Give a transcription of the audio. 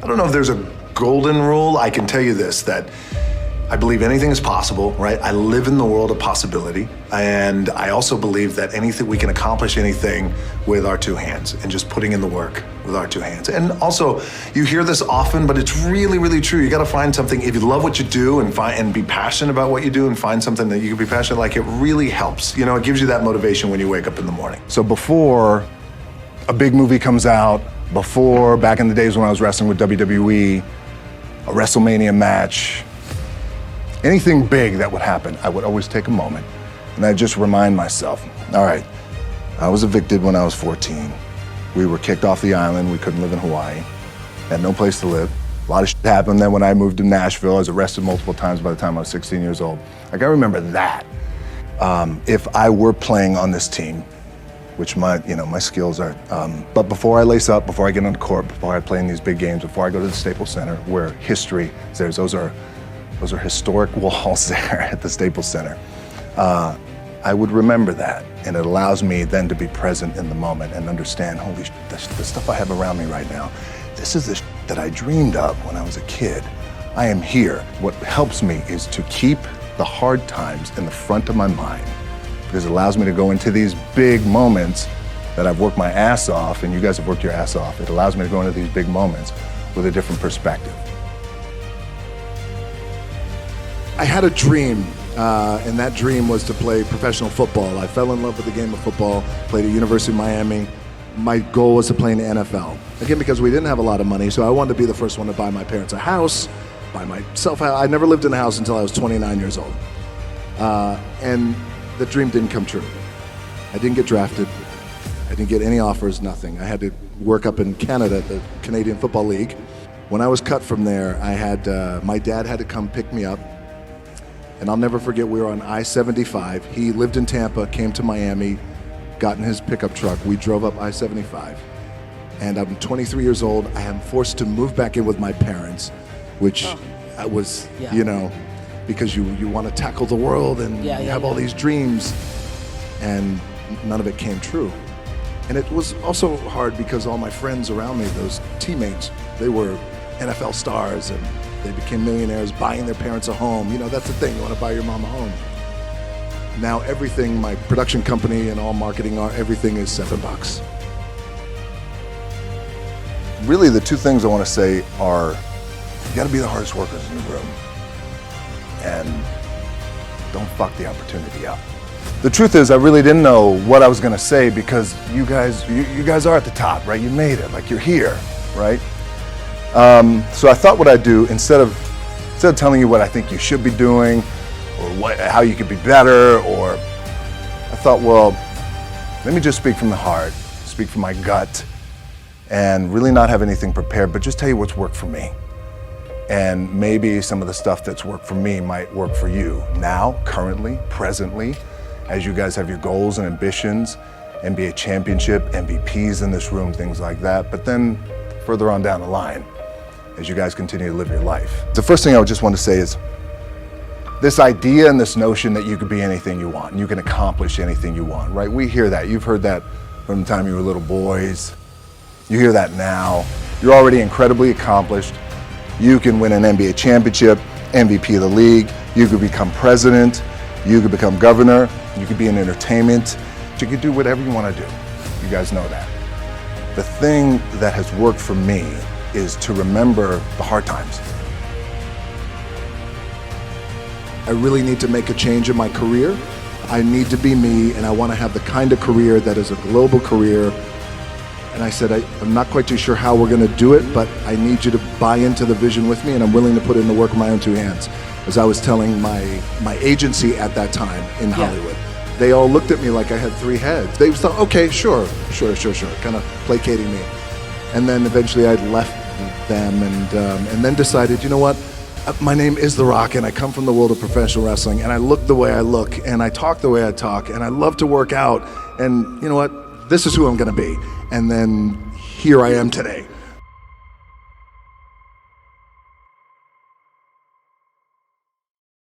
I don't know if there's a golden rule. I can tell you this, that I believe anything is possible, right? I live in the world of possibility. And I also believe that we can accomplish anything with our two hands and just putting in the work with our two hands. And also, you hear this often, but it's really, really true. You gotta find something, if you love what you do and be passionate about what you do and find something that you can be passionate like, it really helps. You know, it gives you that motivation when you wake up in the morning. So before a big movie comes out, before, back in the days when I was wrestling with WWE, a WrestleMania match, anything big that would happen, I would always take a moment and I'd just remind myself, all right, I was evicted when I was 14. We were kicked off the island. We couldn't live in Hawaii. Had no place to live. A lot of shit happened. Then when I moved to Nashville, I was arrested multiple times by the time I was 16 years old. Like, I remember that. If I were playing on this team, which my skills are, but before I lace up, before I get on the court, before I play in these big games, before I go to the Staples Center, where history is there, those are historic walls there at the Staples Center. I would remember that, and it allows me then to be present in the moment and understand, holy shit, the stuff I have around me right now, this is the shit that I dreamed of when I was a kid. I am here. What helps me is to keep the hard times in the front of my mind, because it allows me to go into these big moments that I've worked my ass off, and you guys have worked your ass off. It allows me to go into these big moments with a different perspective. I had a dream, and that dream was to play professional football. I fell in love with the game of football, played at University of Miami. My goal was to play in the NFL. Again, because we didn't have a lot of money, so I wanted to be the first one to buy my parents a house, buy myself a house. I never lived in a house until I was 29 years old. And the dream didn't come true. I didn't get drafted. I didn't get any offers, nothing. I had to work up in Canada at the Canadian Football League. When I was cut from there, my dad had to come pick me up. And I'll never forget, we were on I-75. He lived in Tampa, came to Miami, got in his pickup truck. We drove up I-75. And I'm 23 years old. I am forced to move back in with my parents, which I was, because you want to tackle the world and you have all these dreams, and none of it came true. And it was also hard because all my friends around me, those teammates, they were NFL stars and they became millionaires buying their parents a home. You know, that's the thing, you want to buy your mom a home. Now everything, my production company and all marketing, everything is $7. Really, the two things I want to say are, you got to be the hardest workers in the room, and don't fuck the opportunity up. The truth is, I really didn't know what I was going to say, because you guys are at the top, right? You made it, like, you're here, right? So I thought what I'd do, instead of telling you what I think you should be doing, or how you could be better, or I thought, well, let me just speak from the heart, speak from my gut, and really not have anything prepared, but just tell you what's worked for me. And maybe some of the stuff that's worked for me might work for you now, currently, presently, as you guys have your goals and ambitions, NBA championship, MVPs in this room, things like that, but then further on down the line, as you guys continue to live your life. The first thing I would just want to say is, this idea and this notion that you could be anything you want, and you can accomplish anything you want, right? We hear that. You've heard that from the time you were little boys. You hear that now. You're already incredibly accomplished. You can win an NBA championship, MVP of the league. You could become president. You could become governor. You could be in entertainment. You could do whatever you want to do. You guys know that. The thing that has worked for me is to remember the hard times. I really need to make a change in my career. I need to be me, and I want to have the kind of career that is a global career. And I said, I'm not quite too sure how we're going to do it, but I need you to buy into the vision with me, and I'm willing to put in the work with my own two hands. As I was telling my agency at that time in Hollywood, they all looked at me like I had three heads. They thought, okay, sure, kind of placating me. And then eventually I left them and then decided, you know what? My name is The Rock, and I come from the world of professional wrestling, and I look the way I look, and I talk the way I talk, and I love to work out, and you know what? This is who I'm gonna be. And then here I am today.